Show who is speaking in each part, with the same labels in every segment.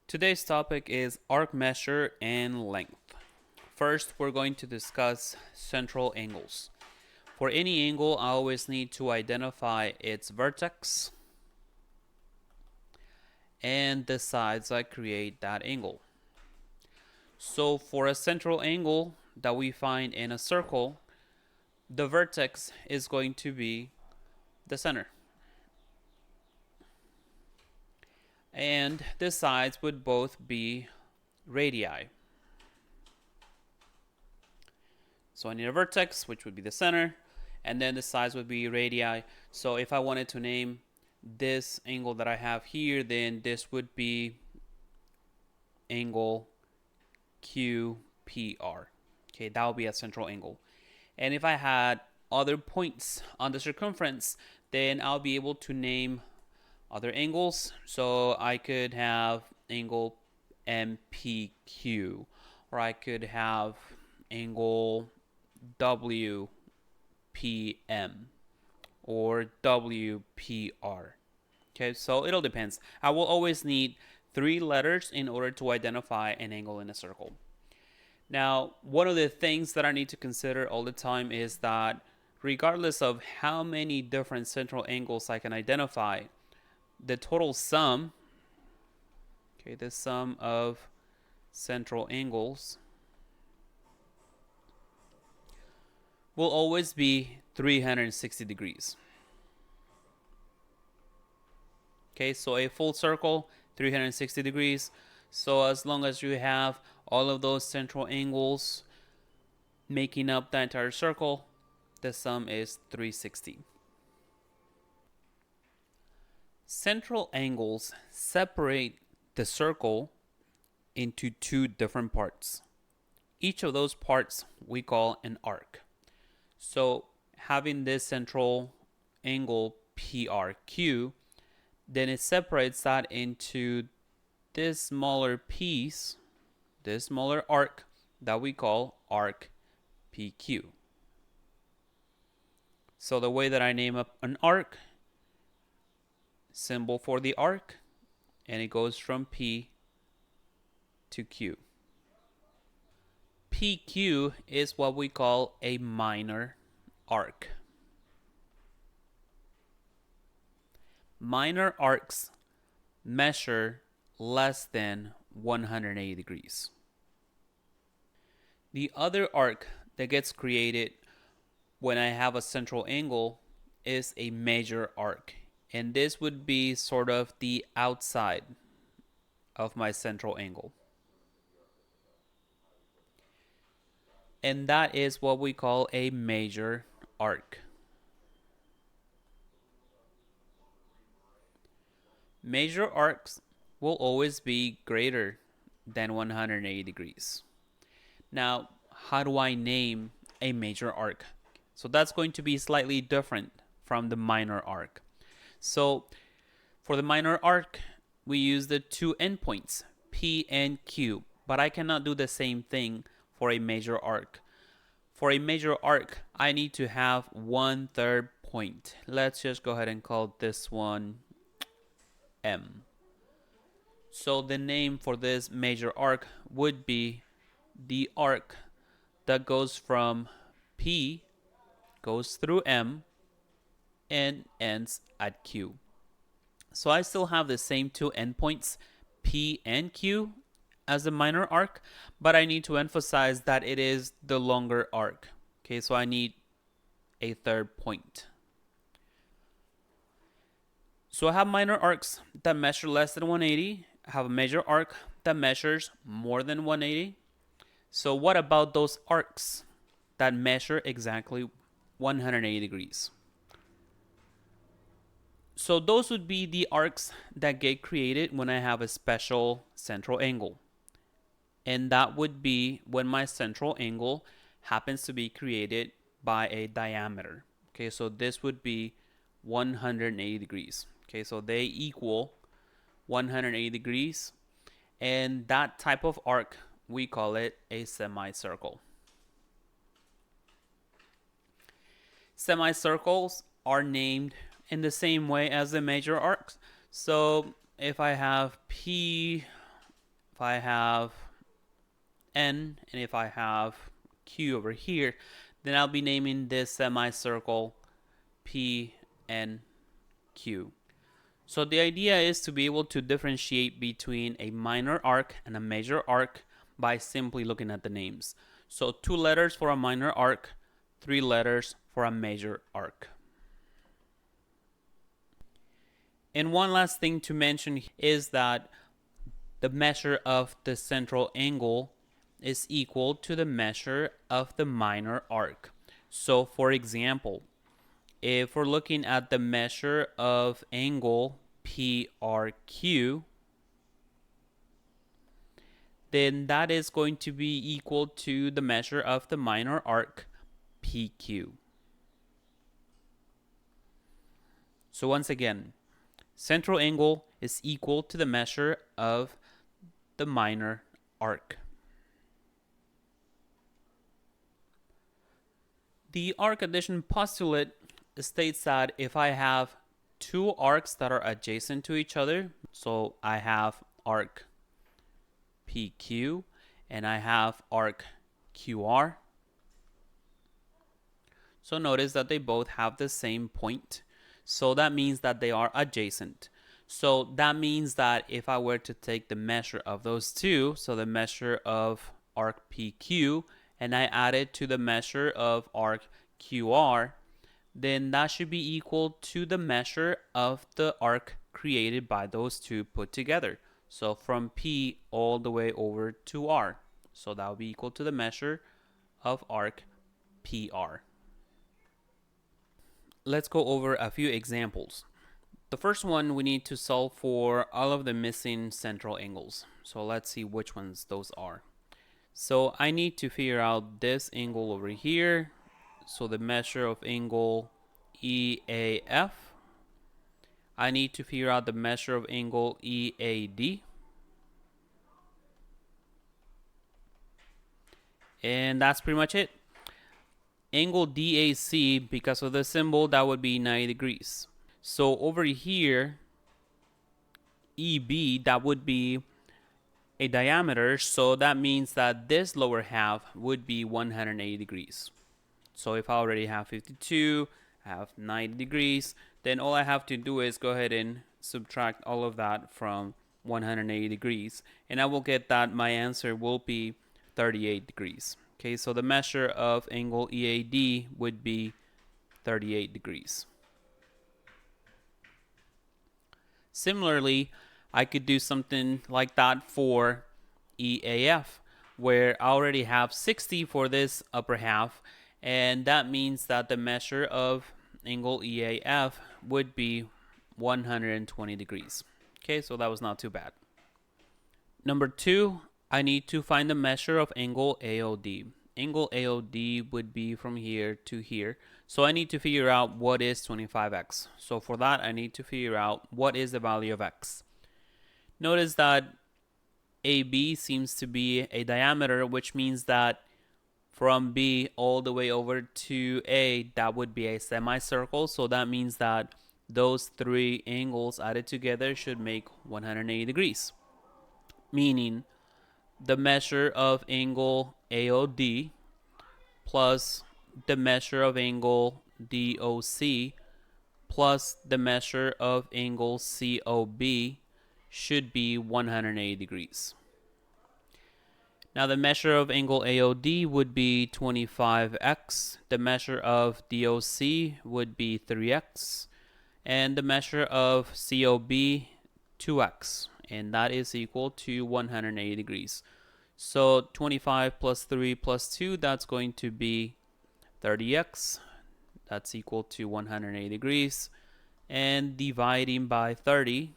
Speaker 1: Today's topic is arc measure and length. First, we're going to discuss central angles. For any angle, I always need to identify its vertex and the sides that create that angle. So for a central angle that we find in a circle, the vertex is going to be the center. And the sides would both be radii. So I need a vertex, which would be the center, and then the sides would be radii. So if I wanted to name this angle that I have here, then this would be angle QPR. Okay, that would be a central angle. And if I had other points on the circumference, then I'll be able to name other angles. So I could have angle MPQ, or I could have angle WPM or WPR. Okay, so it all depends. I will always need 3 letters in order to identify an angle in a circle. Now, one of the things that I need to consider all the time is that regardless of how many different central angles I can identify, the total sum, okay, the sum of central angles will always be 360 degrees. Okay, so a full circle, 360 degrees. So as long as you have all of those central angles making up the entire circle, the sum is 360. Central angles separate the circle into 2 different parts. Each of those parts we call an arc. So having this central angle PRQ, then it separates that into this smaller piece, this smaller arc that we call arc PQ. So the way that I name up an arc, symbol for the arc, and it goes from P to Q. PQ is what we call a minor arc. Minor arcs measure less than 180 degrees. The other arc that gets created when I have a central angle is a major arc. And this would be sort of the outside of my central angle. And that is what we call a major arc. Major arcs will always be greater than 180 degrees. Now, how do I name a major arc? So that's going to be slightly different from the minor arc. So for the minor arc, we use the 2 endpoints, P and Q, but I cannot do the same thing for a major arc. For a major arc, I need to have 1/3 point. Let's just go ahead and call this one M. So the name for this major arc would be the arc that goes from P, goes through M, and ends at Q. So I still have the same 2 endpoints, P and Q, as the minor arc, but I need to emphasize that it is the longer arc. Okay, so I need a 3rd point. So I have minor arcs that measure less than 180. I have a major arc that measures more than 180. So what about those arcs that measure exactly 180 degrees? So those would be the arcs that get created when I have a special central angle. And that would be when my central angle happens to be created by a diameter. Okay, so this would be 180 degrees. Okay, so they equal 180 degrees. And that type of arc, we call it a semicircle. Semicircles are named in the same way as the major arcs. So if I have P if I have N and if I have Q over here, then I'll be naming this semicircle P and Q. So the idea is to be able to differentiate between a minor arc and a major arc by simply looking at the names. So 2 letters for a minor arc, 3 letters for a major arc. And one last thing to mention is that the measure of the central angle is equal to the measure of the minor arc. So for example, if we're looking at the measure of angle PRQ, then that is going to be equal to the measure of the minor arc PQ. So once again, central angle is equal to the measure of the minor arc. The arc addition postulate states that if I have 2 arcs that are adjacent to each other, so I have arc PQ and I have arc QR. So notice that they both have the same point. So that means that they are adjacent. So that means that if I were to take the measure of those two, so the measure of arc PQ, and I add it to the measure of arc QR, then that should be equal to the measure of the arc created by those two put together. So from P all the way over to R. So that will be equal to the measure of arc PR. Let's go over a few examples. The first one, we need to solve for all of the missing central angles. So let's see which ones those are. So I need to figure out this angle over here. So the measure of angle EAF. I need to figure out the measure of angle EAD. And that's pretty much it. Angle DAC, because of the symbol, that would be 90 degrees. So over here, EB, that would be a diameter. So that means that this lower half would be 180 degrees. So if I already have 52, I have 90 degrees, then all I have to do is go ahead and subtract all of that from 180 degrees. And I will get that my answer will be 38 degrees. Okay, so the measure of angle EAD would be 38 degrees. Similarly, I could do something like that for EAF, where I already have 60 for this upper half, and that means that the measure of angle EAF would be 120 degrees. Okay, so that was not too bad. Number 2, I need to find the measure of angle AOD. Angle AOD would be from here to here. So I need to figure out what is 25x. So for that, I need to figure out what is the value of x. Notice that AB seems to be a diameter, which means that from B all the way over to A, that would be a semicircle. So that means that those 3 angles added together should make 180 degrees. Meaning the measure of angle AOD plus the measure of angle DOC plus the measure of angle COB should be 180 degrees. Now the measure of angle AOD would be 25x, the measure of DOC would be 3x, and the measure of COB 2x, and that is equal to 180 degrees. So 25 plus 3 plus 2, that's going to be 30x, that's equal to 180 degrees, and dividing by 30,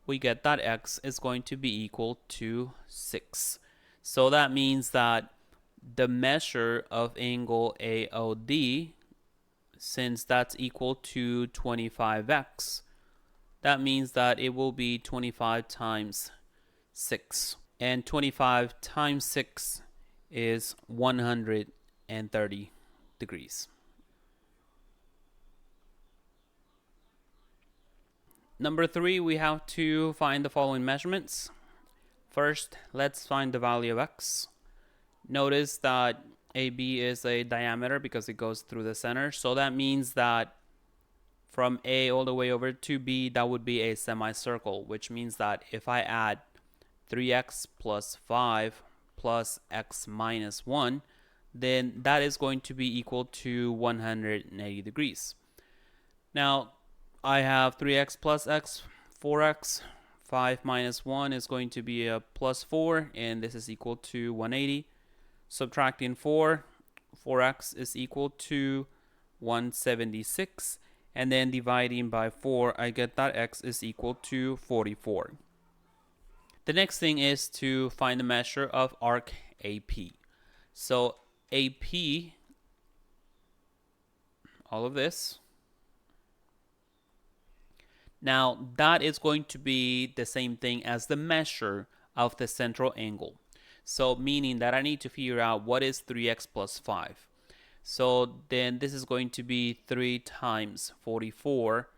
Speaker 1: we get that x is going to be equal to 6. So that means that the measure of angle AOD, since that's equal to 25x, that means that it will be 25 times 6. And 25 times 6 is 130 degrees. Number 3, we have to find the following measurements. First, let's find the value of x. Notice that AB is a diameter because it goes through the center. So that means that from A all the way over to B, that would be a semicircle, which means that if I add 3x plus 5 plus x minus 1, then that is going to be equal to 180 degrees. Now, I have 3x plus x, 4x, 5 minus 1 is going to be a plus 4, and this is equal to 180. Subtracting 4x is equal to 176. And then dividing by 4, I get that x is equal to 44. The next thing is to find the measure of arc AP. So AP, all of this. Now that is going to be the same thing as the measure of the central angle. So meaning that I need to figure out what is 3x plus 5. So then this is going to be 3 times 44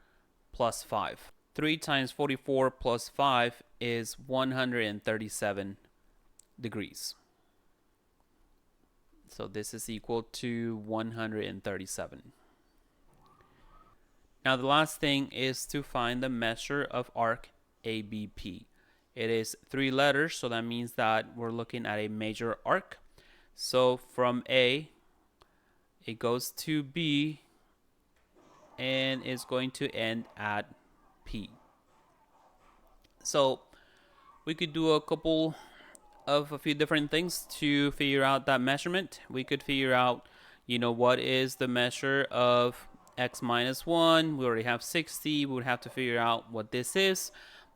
Speaker 1: plus 5. 3 times 44 plus 5 is 137 degrees. So this is equal to 137. Now the last thing is to find the measure of arc ABP. It is 3 letters, so that means that we're looking at a major arc. So from A, it goes to B and is going to end at P. So we could do a few different things to figure out that measurement. We could figure out, what is the measure of x minus 1. We already have 60. We would have to figure out what this is.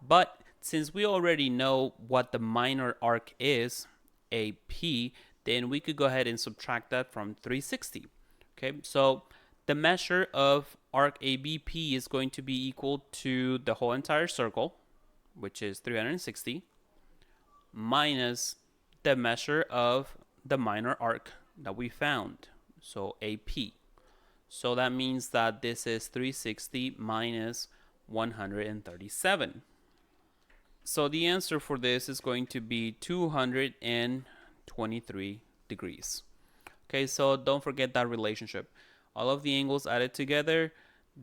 Speaker 1: But since we already know what the minor arc is, AP, then we could go ahead and subtract that from 360. Okay, so the measure of arc ABP is going to be equal to the whole entire circle, which is 360, minus the measure of the minor arc that we found, so AP. So that means that this is 360 minus 137. So the answer for this is going to be 223 degrees. Okay, so don't forget that relationship. All of the angles added together,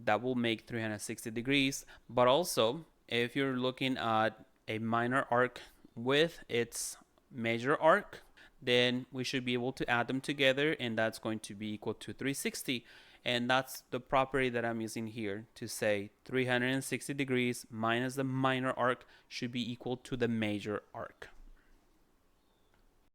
Speaker 1: that will make 360 degrees. But also, if you're looking at a minor arc with its major arc, then we should be able to add them together, and that's going to be equal to 360. And that's the property that I'm using here to say 360 degrees minus the minor arc should be equal to the major arc.